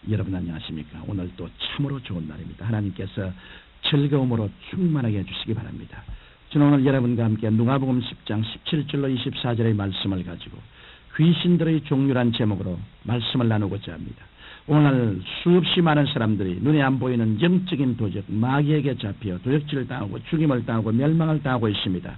여러분 안녕하십니까? 오늘 또 참으로 좋은 날입니다. 하나님께서 즐거움으로 충만하게 해주시기 바랍니다. 저는 오늘 여러분과 함께 누가복음 10장 17절로 24절의 말씀을 가지고 귀신들의 종류란 제목으로 말씀을 나누고자 합니다. 오늘 수없이 많은 사람들이 눈에 안 보이는 영적인 도적, 마귀에게 잡혀 도적질을 당하고 죽임을 당하고 멸망을 당하고 있습니다.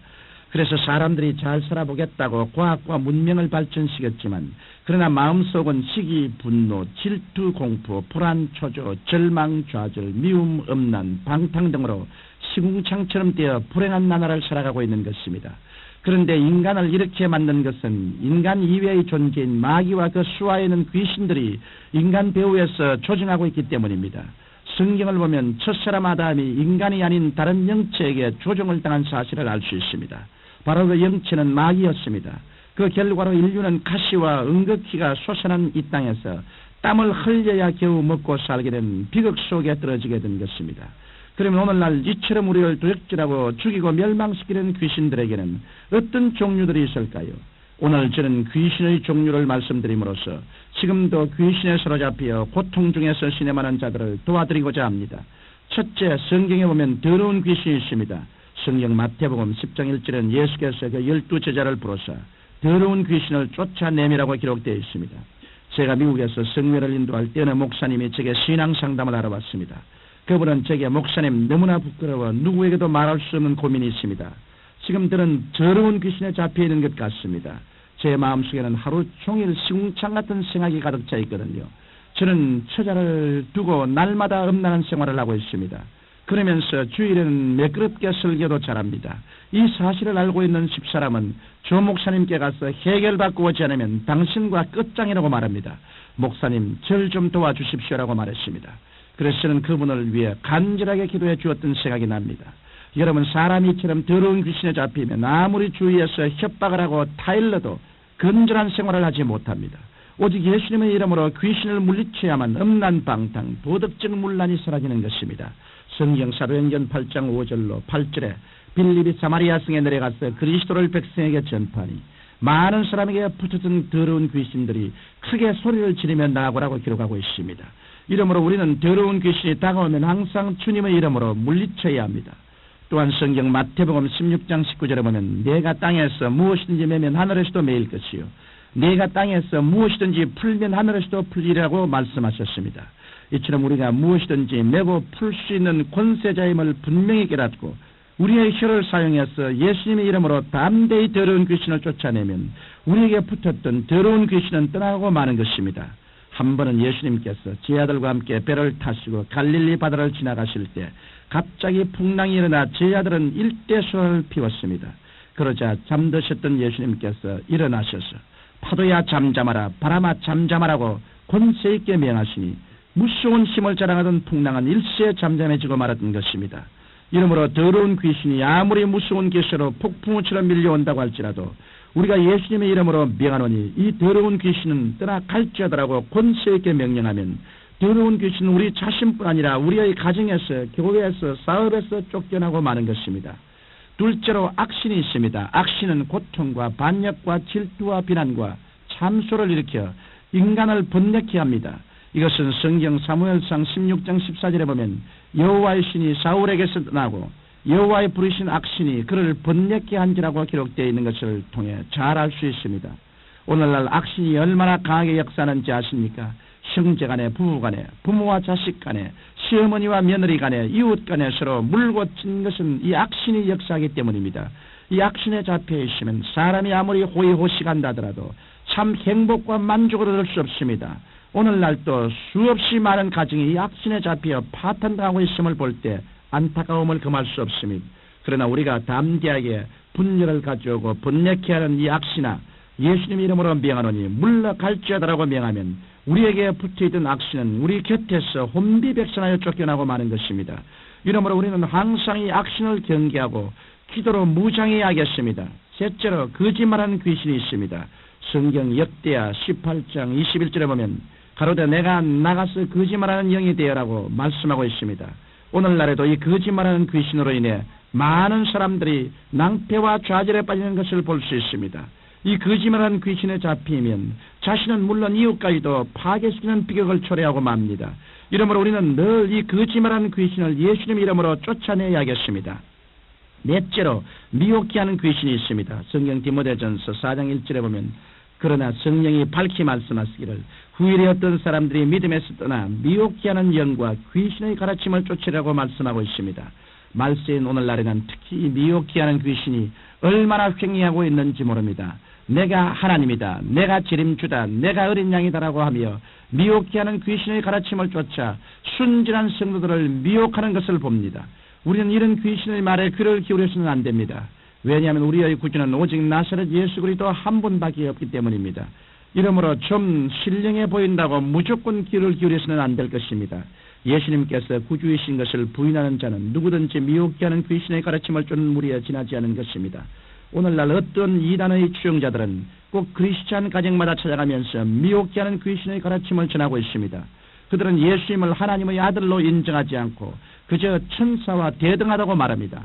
그래서 사람들이 잘 살아보겠다고 과학과 문명을 발전시켰지만 그러나 마음속은 시기, 분노, 질투, 공포, 불안, 초조, 절망, 좌절, 미움, 음란, 방탕 등으로 시궁창처럼 되어 불행한 나날을 살아가고 있는 것입니다. 그런데 인간을 이렇게 만든 것은 인간 이외의 존재인 마귀와 그 수하에 있는 귀신들이 인간 배후에서 조종하고 있기 때문입니다. 성경을 보면 첫사람 아담이 인간이 아닌 다른 영체에게 조종을 당한 사실을 알 수 있습니다. 바로 그 영체는 마귀였습니다. 그 결과로 인류는 가시와 응급기가 솟아난 이 땅에서 땀을 흘려야 겨우 먹고 살게 된 비극 속에 떨어지게 된 것입니다. 그러면 오늘날 이처럼 우리를 도적질하고 죽이고 멸망시키는 귀신들에게는 어떤 종류들이 있을까요? 오늘 저는 귀신의 종류를 말씀드림으로써 지금도 귀신에 사로잡혀 고통 중에서 신음하는 자들을 도와드리고자 합니다. 첫째, 성경에 보면 더러운 귀신이 있습니다. 성경 마태복음 10장 1절에는 예수께서 그 12제자를 부르사 더러운 귀신을 쫓아내미라고 기록되어 있습니다. 제가 미국에서 성회를 인도할 때 어느 목사님이 제게 신앙상담을 하러 왔습니다. 그분은 제게 목사님 너무나 부끄러워 누구에게도 말할 수 없는 고민이 있습니다. 지금 들은 더러운 귀신에 잡혀있는 것 같습니다. 제 마음속에는 하루 종일 시궁창 같은 생각이 가득 차 있거든요. 저는 처자를 두고 날마다 음란한 생활을 하고 있습니다. 그러면서 주일에는 매끄럽게 설교도 잘합니다. 이 사실을 알고 있는 집사람은 조 목사님께 가서 해결받고 오지 않으면 당신과 끝장이라고 말합니다. 목사님 절 좀 도와주십시오라고 말했습니다. 그래서 저는 그분을 위해 간절하게 기도해 주었던 생각이 납니다. 여러분, 사람이 이처럼 더러운 귀신에 잡히면 아무리 주위에서 협박을 하고 타일러도 건전한 생활을 하지 못합니다. 오직 예수님의 이름으로 귀신을 물리쳐야만 음란 방탕, 도덕적 문란이 사라지는 것입니다. 성경 사도행전 8장 5절로 8절에 빌립이 사마리아 성에 내려가서 그리스도를 백성에게 전파하니 많은 사람에게 붙었던 더러운 귀신들이 크게 소리를 지르며 나가라고 기록하고 있습니다. 이러므로 우리는 더러운 귀신이 다가오면 항상 주님의 이름으로 물리쳐야 합니다. 또한 성경 마태복음 16장 19절에 보면 내가 땅에서 무엇이든지 매면 하늘에서도 매일 것이요 내가 땅에서 무엇이든지 풀면 하늘에서도 풀리라고 말씀하셨습니다. 이처럼 우리가 무엇이든지 매고 풀 수 있는 권세자임을 분명히 깨닫고 우리의 혀를 사용해서 예수님의 이름으로 담대히 더러운 귀신을 쫓아내면 우리에게 붙었던 더러운 귀신은 떠나고 마는 것입니다. 한 번은 예수님께서 제 아들과 함께 배를 타시고 갈릴리 바다를 지나가실 때 갑자기 풍랑이 일어나 제 아들은 일대소를 피웠습니다. 그러자 잠드셨던 예수님께서 일어나셔서 파도야 잠잠하라, 바람아 잠잠하라고 권세 있게 명하시니 무서운 힘을 자랑하던 풍랑은 일시에 잠잠해지고 말았던 것입니다. 이러므로 더러운 귀신이 아무리 무서운 기세로 폭풍우처럼 밀려온다고 할지라도 우리가 예수님의 이름으로 명하노니 이 더러운 귀신은 떠나갈지어다라고 권세 있게 명령하면 더러운 귀신은 우리 자신뿐 아니라 우리의 가정에서, 교회에서, 사업에서 쫓겨나고 마는 것입니다. 둘째로 악신이 있습니다. 악신은 고통과 반역과 질투와 비난과 참소를 일으켜 인간을 번뇌케 합니다. 이것은 성경 사무엘상 16장 14절에 보면 여호와의 신이 사울에게서 떠나고 여호와의 부르신 악신이 그를 번뇌케 한지라고 기록되어 있는 것을 통해 잘 알 수 있습니다. 오늘날 악신이 얼마나 강하게 역사하는지 아십니까? 형제 간에, 부부 간에, 부모와 자식 간에, 시어머니와 며느리 간에, 이웃 간에 서로 물고 친 것은 이 악신이 역사하기 때문입니다. 이 악신에 잡혀 있으면 사람이 아무리 호의호식한다 하더라도 참 행복과 만족을 얻을 수 없습니다. 오늘날 또 수없이 많은 가정이 이 악신에 잡혀 파탄당하고 있음을 볼 때 안타까움을 금할 수 없습니다. 그러나 우리가 담대하게 분열을 가져오고 번뇌케 하는 이 악신아 예수님 이름으로 명하노니 물러갈지어다라고 명하면 우리에게 붙어있던 악신은 우리 곁에서 혼비백산하여 쫓겨나고 마는 것입니다. 이러므로 우리는 항상 이 악신을 경계하고 기도로 무장해야겠습니다. 셋째로 거짓말하는 귀신이 있습니다. 성경 역대하 18장 21절에 보면 가로되 내가 나가서 거짓말하는 영이 되어라고 말씀하고 있습니다. 오늘날에도 이 거짓말하는 귀신으로 인해 많은 사람들이 낭패와 좌절에 빠지는 것을 볼 수 있습니다. 이 거짓말하는 귀신에 잡히면 자신은 물론 이웃까지도 파괴시키는 비극을 초래하고 맙니다. 이러므로 우리는 늘 이 거짓말하는 귀신을 예수님 이름으로 쫓아내야겠습니다. 넷째로 미혹케 하는 귀신이 있습니다. 성경 디모데전서 4장 1절에 보면 그러나 성령이 밝히 말씀하시기를 후일에 어떤 사람들이 믿음에서 떠나 미혹케 하는 영과 귀신의 가르침을 쫓으라고 말씀하고 있습니다. 말세인 오늘날에는 특히 미혹케 하는 귀신이 얼마나 횡행하고 있는지 모릅니다. 내가 하나님이다, 내가 지림주다, 내가 어린 양이다라고 하며 미혹케 하는 귀신의 가르침을 쫓아 순진한 성도들을 미혹하는 것을 봅니다. 우리는 이런 귀신의 말에 귀를 기울여서는 안 됩니다. 왜냐하면 우리의 구주는 오직 나사렛 예수 그리스도 한 분밖에 없기 때문입니다. 이러므로 좀 신령해 보인다고 무조건 귀를 기울여서는 안 될 것입니다. 예수님께서 구주이신 것을 부인하는 자는 누구든지 미혹케 하는 귀신의 가르침을 쫓는 무리에 지나지 않은 것입니다. 오늘날 어떤 이단의 추종자들은 꼭 크리스찬 가정마다 찾아가면서 미혹케 하는 귀신의 가르침을 전하고 있습니다. 그들은 예수님을 하나님의 아들로 인정하지 않고 그저 천사와 대등하다고 말합니다.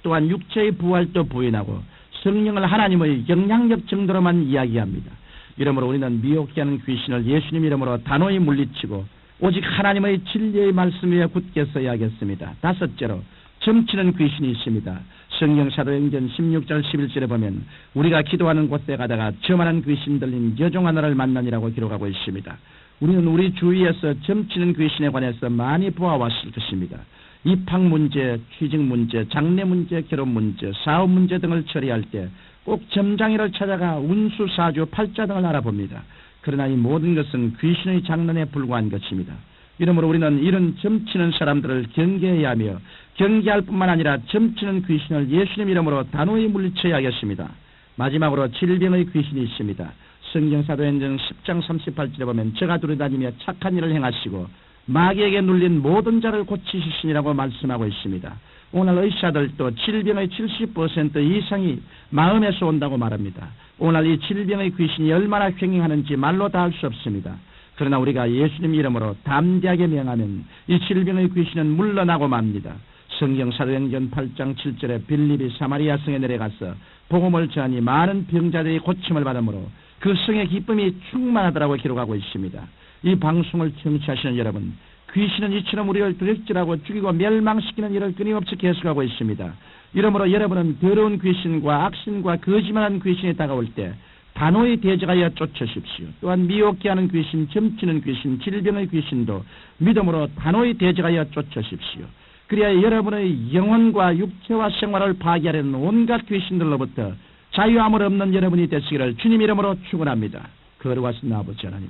또한 육체의 부활도 부인하고 성령을 하나님의 영향력 정도로만 이야기합니다. 이러므로 우리는 미혹케 하는 귀신을 예수님 이름으로 단호히 물리치고 오직 하나님의 진리의 말씀 위에 굳게 서야겠습니다. 다섯째로 점치는 귀신이 있습니다. 성경 사도행전 16절 11절에 보면 우리가 기도하는 곳에 가다가 저만한 귀신 들린 여종 하나를 만나니라고 기록하고 있습니다. 우리는 우리 주위에서 점치는 귀신에 관해서 많이 보아왔을 것입니다. 입학 문제, 취직 문제, 장래 문제, 결혼 문제, 사업 문제 등을 처리할 때 꼭 점장이를 찾아가 운수, 사주, 팔자 등을 알아봅니다. 그러나 이 모든 것은 귀신의 장난에 불과한 것입니다. 이러므로 우리는 이런 점치는 사람들을 경계해야 하며 경계할 뿐만 아니라 점치는 귀신을 예수님 이름으로 단호히 물리쳐야겠습니다. 마지막으로 질병의 귀신이 있습니다. 성경 사도행전 10장 38절에 보면 저가 두루다니며 착한 일을 행하시고 마귀에게 눌린 모든 자를 고치시니라고 말씀하고 있습니다. 오늘 의사들도 질병의 70% 이상이 마음에서 온다고 말합니다. 오늘 이 질병의 귀신이 얼마나 횡행하는지 말로 다 할 수 없습니다. 그러나 우리가 예수님 이름으로 담대하게 명하면 이 질병의 귀신은 물러나고 맙니다. 성경 사도행전 8장 7절에 빌립이 사마리아 성에 내려가서 복음을 전하니 많은 병자들이 고침을 받으므로 그 성의 기쁨이 충만하더라고 기록하고 있습니다. 이 방송을 청취하시는 여러분, 귀신은 이처럼 우리를 두렵질하고 죽이고 멸망시키는 일을 끊임없이 계속하고 있습니다. 이러므로 여러분은 더러운 귀신과 악신과 거짓말하는 귀신이 다가올 때 단호히 대적하여 쫓으십시오. 또한 미혹케 하는 귀신, 점치는 귀신, 질병의 귀신도 믿음으로 단호히 대적하여 쫓으십시오. 그래야 여러분의 영혼과 육체와 생활을 파괴하려는 온갖 귀신들로부터 자유함을 없는 여러분이 되시기를 주님 이름으로 축원합니다. 거룩하신 아버지 하나님,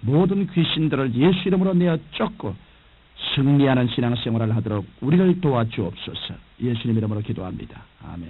모든 귀신들을 예수 이름으로 내어 쫓고 승리하는 신앙생활을 하도록 우리를 도와주옵소서. 예수님 이름으로 기도합니다. 아멘.